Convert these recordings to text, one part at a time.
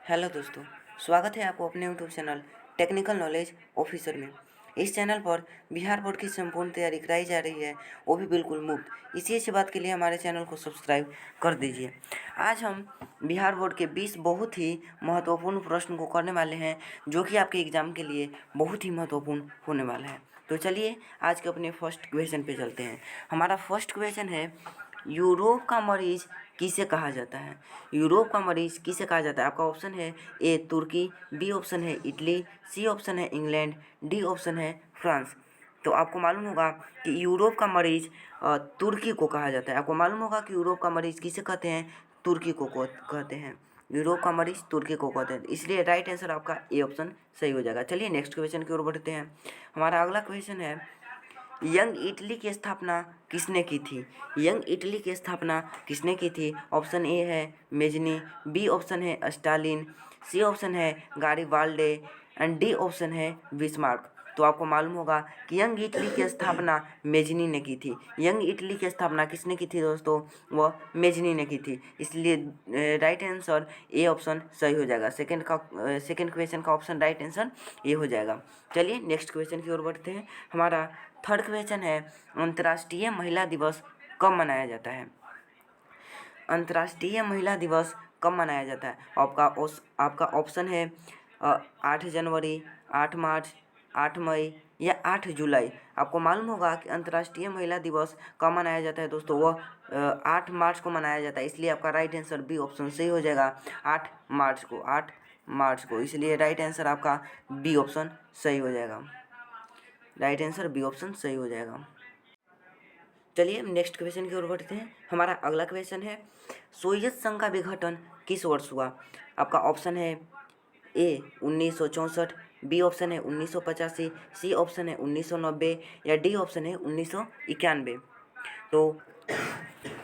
Hello दोस्तों, स्वागत है आपको अपने YouTube channel technical knowledge officer में। इस चैनल पर बिहार बोर्ड की संपूर्ण तैयारी कराई जा रही है, वो भी बिल्कुल मुफ्त। इसी अच्छी बात के लिए हमारे चैनल को सब्सक्राइब कर दीजिए। आज हम बिहार बोर्ड के 20 बहुत ही महत्वपूर्ण प्रश्न को करने वाले हैं, जो कि आपके एग्जाम के लिए बहुत ही महत्वपूर्ण होने वाला है। तो चलिए आज के अपने फर्स्ट क्वेश्चन पे चलते हैं। हमारा फर्स्ट क्वेश्चन है, यूरोप का मरीज किसे कहा जाता है? यूरोप का मरीज किसे कहा जाता है? आपका ऑप्शन है ए तुर्की, बी ऑप्शन है इटली, सी ऑप्शन है इंग्लैंड, डी ऑप्शन है फ्रांस। तो आपको मालूम होगा कि यूरोप का मरीज तुर्की को कहा जाता है। आपको मालूम होगा कि यूरोप का मरीज किसे कहते हैं? तुर्की को कहते हैं। यूरोप का मरीज तुर्की को कहते हैं, इसलिए राइट आंसर आपका ए ऑप्शन सही हो जाएगा। चलिए नेक्स्ट क्वेश्चन की ओर बढ़ते हैं। हमारा अगला क्वेश्चन है, यंग इटली की स्थापना किसने की थी? यंग इटली की स्थापना किसने की थी? ऑप्शन ए है मेजनी, बी ऑप्शन है स्टालिन, सी ऑप्शन है गारिबाल्डे एंड डी ऑप्शन है बिस्मार्क। तो आपको मालूम होगा कि यंग इटली की स्थापना मेजनी ने की थी। यंग इटली की स्थापना किसने की थी दोस्तों? वह मेजनी ने की थी, इसलिए राइट आंसर ए ऑप्शन सही हो जाएगा। सेकंड क्वेश्चन का ऑप्शन राइट आंसर ए हो जाएगा। चलिए नेक्स्ट क्वेश्चन की ओर बढ़ते हैं। हमारा थर्ड क्वेश्चन है, अंतर्राष्ट्रीय महिला दिवस कब मनाया जाता है? अंतर्राष्ट्रीय महिला दिवस कब मनाया जाता है? आपका ऑप्शन है 8 जनवरी, 8 मार्च, 8 मई या 8 जुलाई। आपको मालूम होगा कि अंतर्राष्ट्रीय महिला दिवस कब मनाया जाता है दोस्तों? वह 8 मार्च को मनाया जाता है, इसलिए आपका राइट आंसर बी ऑप्शन सही हो जाएगा। 8 मार्च को, 8 मार्च को, इसलिए राइट आंसर आपका बी ऑप्शन सही हो जाएगा। राइट आंसर बी ऑप्शन सही हो जाएगा। चलिए हम नेक्स्ट क्वेश्चन की ओर बढ़ते हैं। हमारा अगला क्वेश्चन है, सोवियत संघ का विघटन किस वर्ष हुआ? आपका ऑप्शन है ए 1964, बी ऑप्शन है 1985, सी ऑप्शन है 1990 या डी ऑप्शन है 1991। तो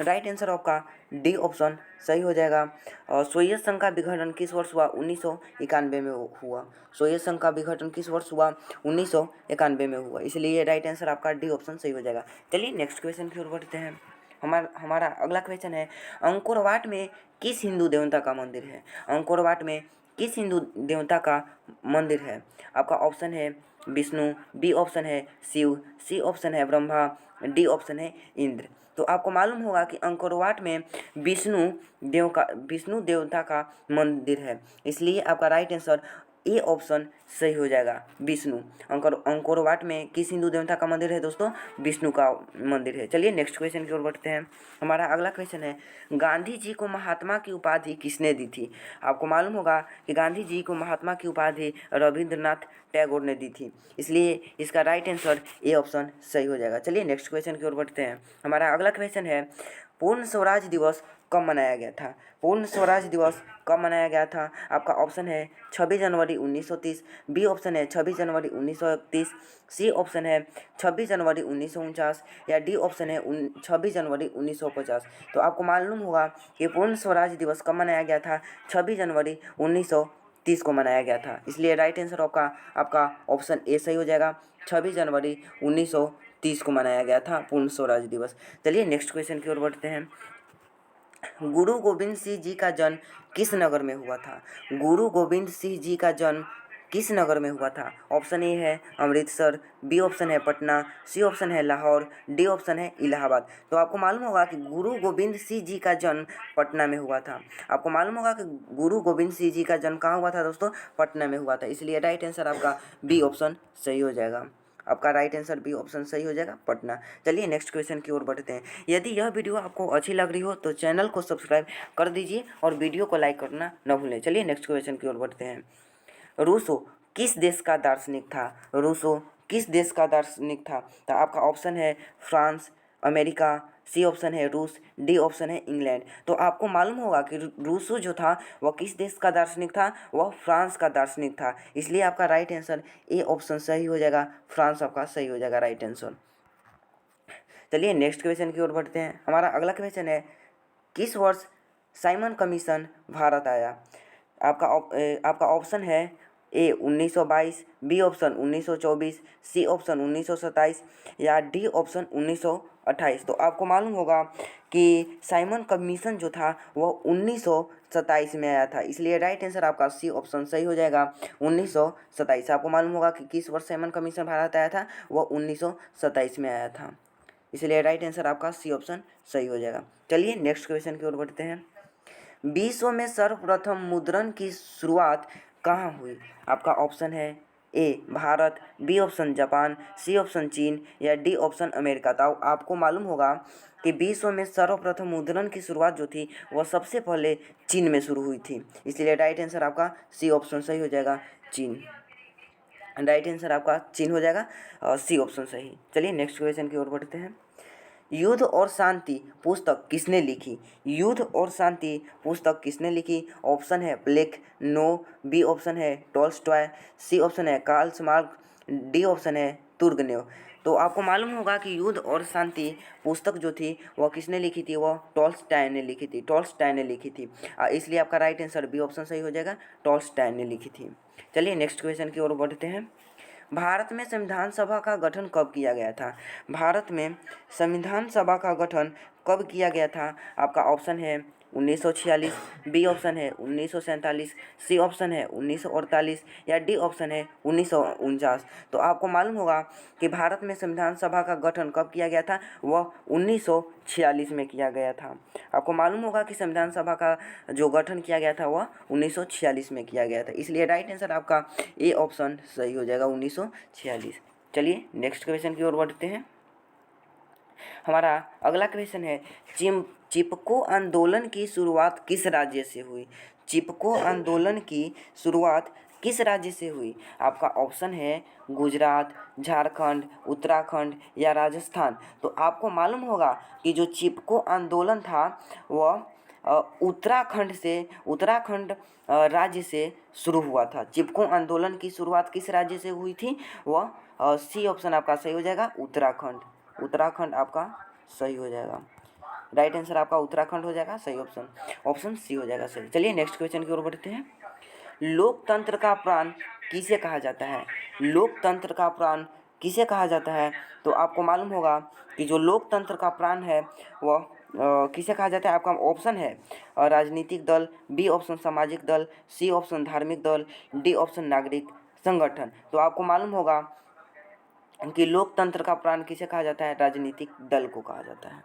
राइट आंसर आपका डी ऑप्शन सही हो जाएगा। और सोवियत संघ का विघटन किस वर्ष हुआ? 1991 में हुआ। सोवियत संघ का विघटन किस वर्ष हुआ? 1991 में हुआ, इसलिए राइट आंसर आपका डी ऑप्शन सही हो जाएगा। चलिए नेक्स्ट क्वेश्चन की ओर बढ़ते हैं। हमारा अगला क्वेश्चन है, अंकोर वाट में किस हिंदू देवता का मंदिर है? अंकोर वाट में किस हिंदू देवता का मंदिर है? आपका ऑप्शन है विष्णु, बी ऑप्शन है शिव, सी ऑप्शन है ब्रह्मा, डी ऑप्शन है इंद्र। तो आपको मालूम होगा कि अंकोर वाट में विष्णु देवता का मंदिर है, इसलिए आपका राइट आंसर ए ऑप्शन सही हो जाएगा, विष्णु। अंकोर वाट में किस हिंदू देवता का मंदिर है दोस्तों? विष्णु का मंदिर है। चलिए नेक्स्ट क्वेश्चन की ओर बढ़ते हैं। हमारा अगला क्वेश्चन है, गांधी जी को महात्मा की उपाधि किसने दी थी? आपको मालूम होगा कि गांधी जी को महात्मा की उपाधि रविंद्रनाथ टैगोर ने दी थी, इसलिए इसका राइट आंसर ए ऑप्शन सही हो जाएगा। चलिए नेक्स्ट क्वेश्चन की ओर बढ़ते हैं। हमारा अगला क्वेश्चन है, पूर्ण स्वराज दिवस कब मनाया गया था? पूर्ण स्वराज दिवस कब मनाया गया था? आपका ऑप्शन है 26 जनवरी 1930, बी ऑप्शन है 26 जनवरी 1931, सी ऑप्शन है 26 जनवरी 1949 या डी ऑप्शन है 26 जनवरी 1950। तो आपको मालूम होगा कि पूर्ण स्वराज दिवस कब मनाया गया था? 26 जनवरी 1930 को मनाया गया था, इसलिए राइट आंसर आपका ऑप्शन ए सही हो जाएगा। 26 जनवरी 1930 को मनाया गया था पूर्ण स्वराज दिवस। चलिए नेक्स्ट क्वेश्चन की ओर बढ़ते हैं। गुरु गोविंद सिंह जी का जन्म किस नगर में हुआ था? गुरु गोविंद सिंह जी का जन्म किस नगर में हुआ था? ऑप्शन ए है अमृतसर, बी ऑप्शन है पटना, सी ऑप्शन है लाहौर, डी ऑप्शन है इलाहाबाद। तो आपको मालूम होगा कि गुरु गोविंद सिंह जी का जन्म पटना में हुआ था। आपको मालूम होगा कि गुरु गोविंद सिंह जी का जन्म कहाँ हुआ था दोस्तों? पटना में हुआ था, इसलिए राइट आंसर आपका बी ऑप्शन सही हो जाएगा। आपका राइट आंसर बी ऑप्शन सही हो जाएगा, पटना। चलिए नेक्स्ट क्वेश्चन की ओर बढ़ते हैं। यदि यह वीडियो आपको अच्छी लग रही हो तो चैनल को सब्सक्राइब कर दीजिए और वीडियो को लाइक करना न भूलें। चलिए नेक्स्ट क्वेश्चन की ओर बढ़ते हैं। रूसो किस देश का दार्शनिक था? रूसो किस देश का दार्शनिक था? तो आपका ऑप्शन है फ्रांस, अमेरिका, सी ऑप्शन है रूस, डी ऑप्शन है इंग्लैंड। तो आपको मालूम होगा कि रूसो जो था वह किस देश का दार्शनिक था? वह फ्रांस का दार्शनिक था, इसलिए आपका राइट आंसर ए ऑप्शन सही हो जाएगा। फ्रांस आपका सही हो जाएगा राइट आंसर। चलिए नेक्स्ट क्वेश्चन की ओर बढ़ते हैं। हमारा अगला क्वेश्चन है, किस वर्ष साइमन कमीशन भारत आया? आपका ऑप्शन है ए 1922, बी ऑप्शन 1924, सी ऑप्शन 1927 या डी ऑप्शन 1928। तो आपको मालूम होगा कि साइमन कमीशन जो था वह 1927 में आया था, इसलिए राइट आंसर आपका सी ऑप्शन सही हो जाएगा 1927। आपको मालूम होगा कि किस वर्ष सैमन कमीशन भारत आया था, वह 1927 में आया था, इसलिए राइट आंसर आपका सी ऑप्शन सही हो जाएगा। चलिए नेक्स्ट क्वेश्चन की ओर बढ़ते हैं। विश्व में सर्वप्रथम मुद्रण की शुरुआत कहाँ हुई? आपका ऑप्शन है A Bharat, B option Japan, C option चीन या डी ऑप्शन अमेरिका। तो आपको मालूम होगा कि विश्व में सर्वप्रथम मुद्रण की शुरुआत जो थी वह सबसे पहले चीन में शुरू हुई थी, इसलिए राइट आंसर आपका सी ऑप्शन सही हो जाएगा, चीन। राइट आंसर आपका चीन हो जाएगा, सी ऑप्शन सही। चलिए नेक्स्ट क्वेश्चन की ओर बढ़ते हैं। युद्ध और शांति पुस्तक किसने लिखी? युद्ध और शांति पुस्तक किसने लिखी? ऑप्शन है ब्लेक, नो, बी ऑप्शन है टॉल्स्टॉय, सी ऑप्शन है कार्ल मार्क्स, डी ऑप्शन है तुर्गनेव। तो आपको मालूम होगा कि युद्ध और शांति पुस्तक जो थी वह किसने लिखी थी? वह टॉल्स्टॉय ने लिखी थी, टॉल्स्टॉय ने लिखी थी, इसलिए आपका राइट आंसर बी ऑप्शन सही हो जाएगा, टॉल्स्टॉय ने लिखी थी। चलिए नेक्स्ट क्वेश्चन की ओर बढ़ते हैं। भारत में संविधान सभा का गठन कब किया गया था? भारत में संविधान सभा का गठन कब किया गया था? आपका ऑप्शन है 1946, बी ऑप्शन है 1947, सी ऑप्शन है 1948 या डी ऑप्शन है 1949। तो आपको मालूम होगा कि भारत में संविधान सभा का गठन कब किया गया था? वह 1946 में किया गया था। आपको मालूम होगा कि संविधान सभा का जो गठन किया गया था वह 1946 में किया गया था, इसलिए राइट आंसर आपका ए ऑप्शन सही हो जाएगा, 1946। चलिए नेक्स्ट क्वेश्चन की ओर बढ़ते हैं। हमारा अगला क्वेश्चन है, चिपको आंदोलन की शुरुआत किस राज्य से हुई? चिपको आंदोलन की शुरुआत किस राज्य से हुई? आपका ऑप्शन है गुजरात, झारखंड, उत्तराखंड या राजस्थान। तो आपको मालूम होगा कि जो चिपको आंदोलन था वह उत्तराखंड राज्य से शुरू हुआ था। चिपको आंदोलन की शुरुआत किस राज्य से हुई थी? वह सी ऑप्शन आपका सही हो जाएगा, उत्तराखंड। उत्तराखंड आपका सही हो जाएगा, राइट आंसर आपका उत्तराखंड हो जाएगा, सही ऑप्शन, ऑप्शन सी हो जाएगा सही। चलिए नेक्स्ट क्वेश्चन की ओर बढ़ते हैं। लोकतंत्र का प्राण किसे कहा जाता है? लोकतंत्र का प्राण किसे कहा जाता है? तो आपको मालूम होगा कि जो लोकतंत्र का प्राण है वह किसे कहा जाता है? आपका ऑप्शन है राजनीतिक दल, बी ऑप्शन सामाजिक दल, सी ऑप्शन धार्मिक दल, डी ऑप्शन नागरिक संगठन। तो आपको मालूम होगा कि लोकतंत्र का प्राण किसे कहा जाता है? राजनीतिक दल को कहा जाता है,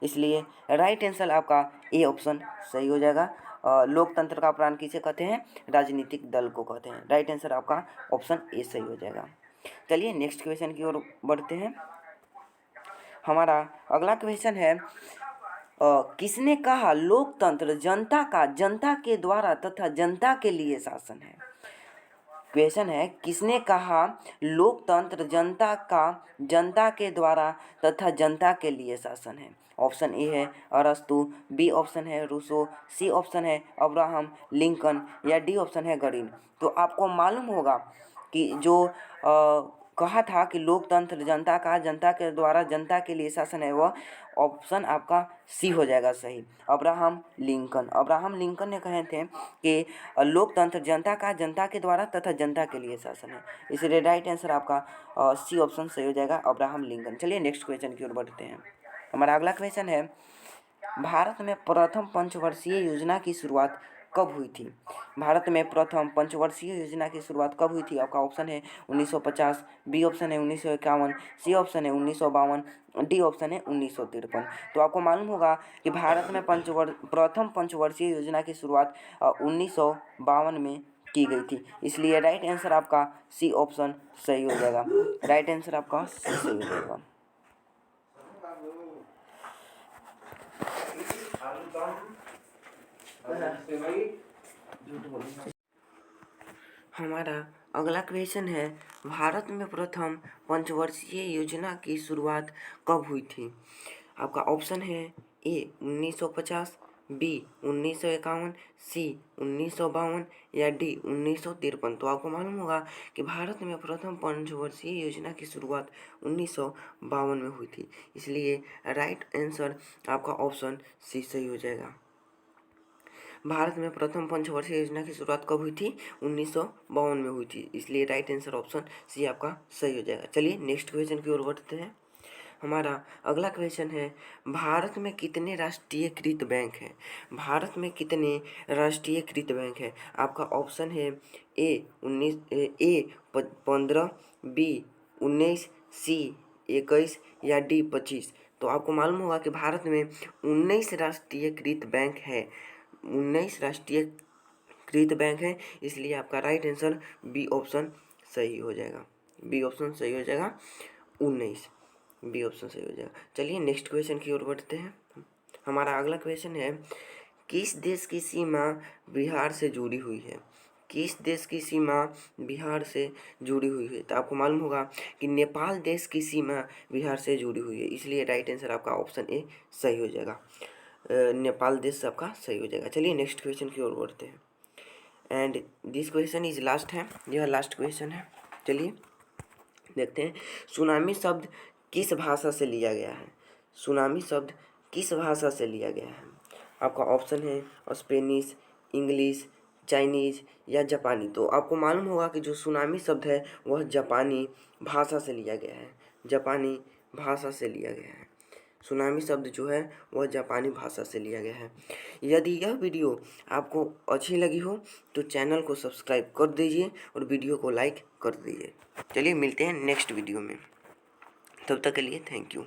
इसलिए राइट आंसर आपका ए ऑप्शन सही हो जाएगा। लोकतंत्र का प्राण किसे कहते हैं? राजनीतिक दल को कहते हैं, राइट आंसर आपका ऑप्शन ए सही हो जाएगा। चलिए नेक्स्ट क्वेश्चन की ओर बढ़ते हैं। हमारा अगला क्वेश्चन है, किसने कहा लोकतंत्र जनता के द्वारा तथा जनता के लिए शासन है? क्वेश्चन है, किसने कहा लोकतंत्र जनता के द्वारा तथा जनता के लिए शासन है? ऑप्शन ए है अरस्तु, बी ऑप्शन है रूसो, सी ऑप्शन है अब्राहम लिंकन या डी ऑप्शन है गरीन। तो आपको मालूम होगा कि जो कहा था कि लोकतंत्र जनता के द्वारा जनता के लिए शासन है, वह ऑप्शन आपका सी हो जाएगा सही, अब्राहम लिंकन ने कहे थे कि लोकतंत्र जनता के द्वारा तथा जनता के लिए शासन है, इसलिए राइट आंसर आपका सी ऑप्शन सही हो जाएगा, अब्राहम लिंकन। चलिए नेक्स्ट क्वेश्चन की ओर बढ़ते हैं। हमारा अगला क्वेश्चन है, भारत में प्रथम पंचवर्षीय योजना की शुरुआत कब हुई थी? भारत में प्रथम पंचवर्षीय योजना की शुरुआत कब हुई थी? आपका ऑप्शन है 1950, बी ऑप्शन है 1951, सी ऑप्शन है 1952, डी ऑप्शन है 1953। तो आपको मालूम होगा कि भारत में प्रथम पंचवर्षीय योजना की शुरुआत 1952 में की गई थी, इसलिए राइट आंसर आपका सी ऑप्शन सही हो जाएगा, राइट आंसर आपका सी सही हो जाएगा। हमारा अगला क्वेश्चन है, भारत में प्रथम पंचवर्षीय योजना की शुरुआत कब हुई थी? आपका ऑप्शन है ए 1950, बी 1951, सी 1952 या डी 1953। तो आपको मालूम होगा कि भारत में प्रथम पंचवर्षीय योजना की शुरुआत 1952 में हुई थी, इसलिए राइट आंसर आपका ऑप्शन सी सही हो जाएगा। भारत में प्रथम पंचवर्षीय योजना की शुरुआत कब हुई थी? 1952 में हुई थी, इसलिए राइट आंसर ऑप्शन सी आपका सही हो जाएगा। चलिए नेक्स्ट क्वेश्चन की ओर बढ़ते हैं। हमारा अगला क्वेश्चन है, भारत में कितने राष्ट्रीयकृत बैंक हैं? भारत में कितने राष्ट्रीयकृत बैंक हैं? आपका ऑप्शन है ए 15, बी 19, सी 21 या डी 25। तो आपको मालूम होगा कि भारत में 19 राष्ट्रीयकृत बैंक है, 19 राष्ट्रीयकृत बैंक है, इसलिए आपका राइट आंसर बी ऑप्शन सही हो जाएगा। बी ऑप्शन सही हो जाएगा, 19 बी ऑप्शन सही हो जाएगा। चलिए नेक्स्ट क्वेश्चन की ओर बढ़ते हैं। हमारा अगला क्वेश्चन है, किस देश की सीमा बिहार से जुड़ी हुई है? किस देश की सीमा बिहार से जुड़ी हुई है? तो आपको मालूम होगा कि नेपाल देश की सीमा बिहार से जुड़ी हुई है, इसलिए राइट आंसर आपका ऑप्शन ए सही हो जाएगा। नेपाल देश आपका सही हो जाएगा। चलिए नेक्स्ट क्वेश्चन की ओर बढ़ते हैं and this question is last है, यह लास्ट क्वेश्चन है। चलिए देखते हैं, सुनामी शब्द किस भाषा से लिया गया है? सुनामी शब्द किस भाषा से लिया गया है? आपका ऑप्शन है स्पेनिश, इंग्लिश, चाइनीज या जापानी। तो आपको मालूम होगा कि जो सुनामी शब्द है वह जापानी भाषा से लिया गया है, जापानी भाषा से लिया गया है। सुनामी शब्द जो है वह जापानी भाषा से लिया गया है। यदि यह वीडियो आपको अच्छी लगी हो तो चैनल को सब्सक्राइब कर दीजिए और वीडियो को लाइक कर दीजिए। चलिए मिलते हैं नेक्स्ट वीडियो में, तब तक के लिए थैंक यू।